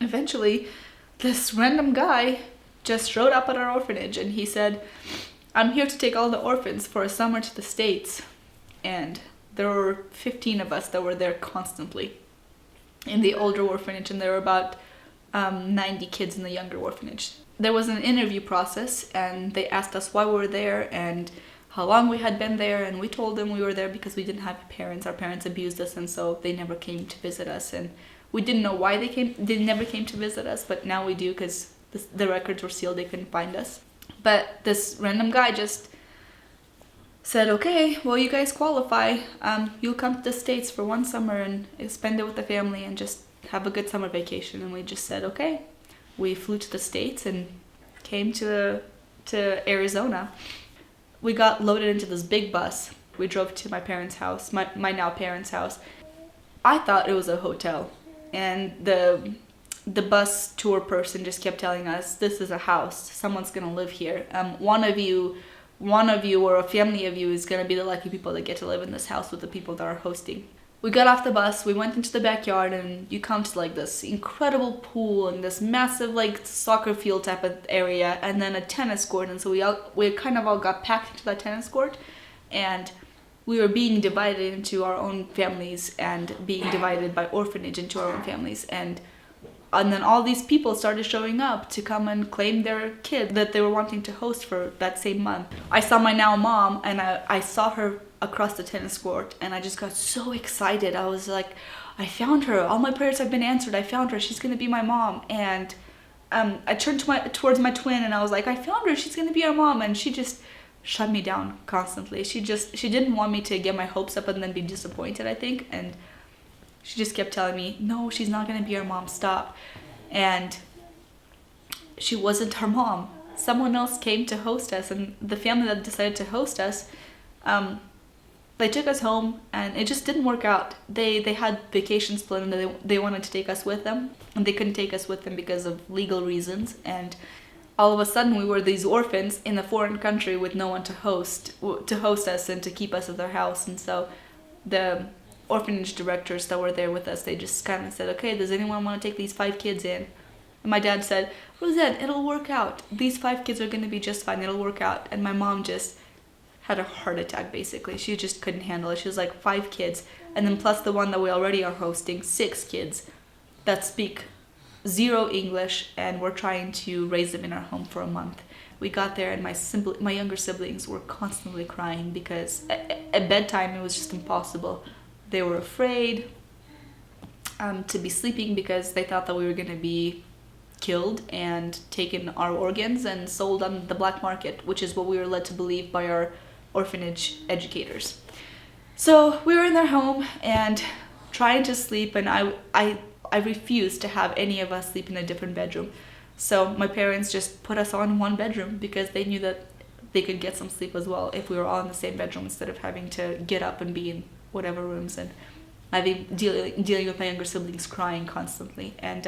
eventually this random guy just showed up at our orphanage and he said, I'm here to take all the orphans for a summer to the States. And there were 15 of us that were there constantly in the older orphanage, and there were about 90 kids in the younger orphanage. There was an interview process, and they asked us why we were there and how long we had been there, and we told them we were there because we didn't have parents. Our parents abused us, and so they never came to visit us, and we didn't know why they never came to visit us, but now we do because the records were sealed, they couldn't find us. But this random guy just said, okay, well, you guys qualify. You'll come to the States for one summer and spend it with the family and just have a good summer vacation. And we just said, okay. We flew to the States and came to Arizona. We got loaded into this big bus. We drove to my parents' house, my now parents' house. I thought it was a hotel. And the bus tour person just kept telling us, this is a house. Someone's going to live here. One of you or a family of you is going to be the lucky people that get to live in this house with the people that are hosting. We got off the bus, we went into the backyard, and you come to like this incredible pool and this massive like soccer field type of area, and then a tennis court. And so we kind of all got packed into that tennis court, and we were being divided into our own families and being divided by orphanage into our own families. And then all these people started showing up to come and claim their kid that they were wanting to host for that same month. I saw my now mom, and I saw her across the tennis court, and I just got so excited. I was like, I found her. All my prayers have been answered. I found her. She's going to be my mom. And I turned towards my twin, and I was like, I found her. She's going to be our mom. And she just shut me down constantly. She didn't want me to get my hopes up and then be disappointed, I think. And she just kept telling me, no, she's not going to be our mom, stop. And she wasn't her mom. Someone else came to host us, and the family that decided to host us, they took us home, and it just didn't work out. They had vacations planned, and they wanted to take us with them, and they couldn't take us with them because of legal reasons. And all of a sudden, we were these orphans in a foreign country with no one to host us and to keep us at their house. And so the orphanage directors that were there with us, they just kind of said, okay, does anyone want to take these 5 kids in? And my dad said, Rosette, it'll work out. These 5 kids are going to be just fine. It'll work out. And my mom just had a heart attack, basically. She just couldn't handle it. She was like, 5 kids. And then plus the one that we already are hosting, 6 kids that speak 0 English, and we're trying to raise them in our home for a month. We got there, and my younger siblings were constantly crying because at bedtime it was just impossible. They were afraid to be sleeping because they thought that we were going to be killed and taken our organs and sold on the black market, which is what we were led to believe by our orphanage educators. So we were in their home and trying to sleep, and I refused to have any of us sleep in a different bedroom. So my parents just put us all in one bedroom because they knew that they could get some sleep as well if we were all in the same bedroom instead of having to get up and be in whatever rooms and dealing with my younger siblings crying constantly. And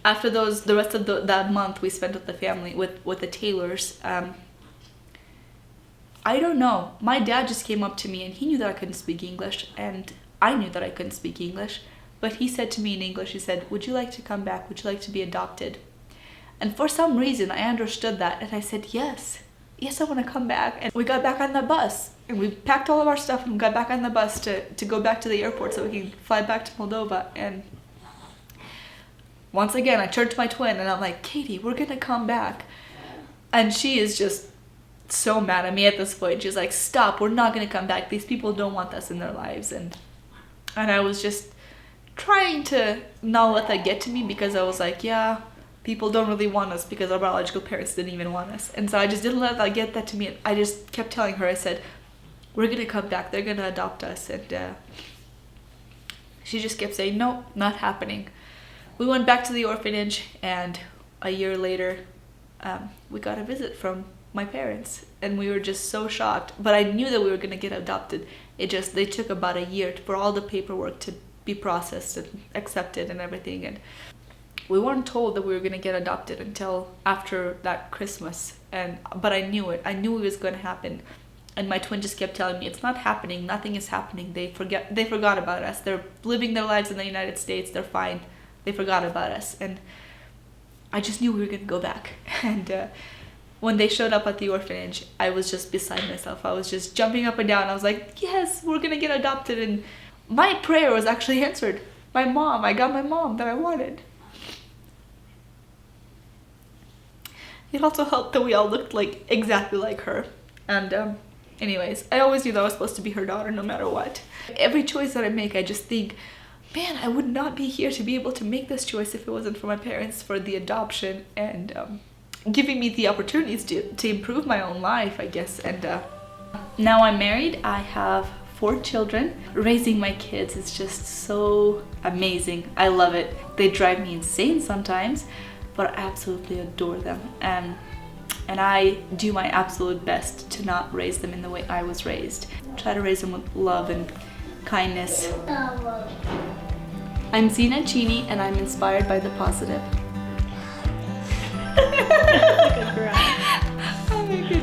after the rest of that month we spent with the family, with the Taylors, I don't know. My dad just came up to me, and he knew that I couldn't speak English, and I knew that I couldn't speak English, but he said to me in English, he said, would you like to come back? Would you like to be adopted? And for some reason, I understood that, and I said, yes, I want to come back. And we got back on the bus, and we packed all of our stuff and got back on the bus to go back to the airport so we can fly back to Moldova. And once again, I turned to my twin, and I'm like, Katie, we're going to come back. And she is just so mad at me at this point. She's like, stop, we're not going to come back. These people don't want us in their lives. And I was just trying to not let that get to me because I was like, yeah, people don't really want us because our biological parents didn't even want us. And so I just didn't let that get that to me. I just kept telling her, I said, we're going to come back. They're going to adopt us. And she just kept saying, no, not happening. We went back to the orphanage, and a year later, we got a visit from my parents, and we were just so shocked. But I knew that we were going to get adopted. They took about a year for all the paperwork to be processed and accepted and everything. And we weren't told that we were going to get adopted until after that Christmas. But I knew it. I knew it was going to happen. And my twin just kept telling me, it's not happening. Nothing is happening. They forgot about us. They're living their lives in the United States. They're fine. they forgot about us. And I just knew we were gonna go back. And when they showed up at the orphanage, I was just beside myself. I was just jumping up and down. I was like, yes, we're gonna get adopted. And my prayer was actually answered. My mom, I got my mom that I wanted. It also helped that we all looked like exactly like her. And anyways, I always knew that I was supposed to be her daughter no matter what. Every choice that I make, I just think, man, I would not be here to be able to make this choice if it wasn't for my parents, for the adoption, and giving me the opportunities to improve my own life, I guess. And now I'm married. I have 4 children. Raising my kids is just so amazing. I love it. They drive me insane sometimes, but I absolutely adore them. And I do my absolute best to not raise them in the way I was raised. Try to raise them with love and kindness. I'm Zina and I'm inspired by the positive. Oh my goodness.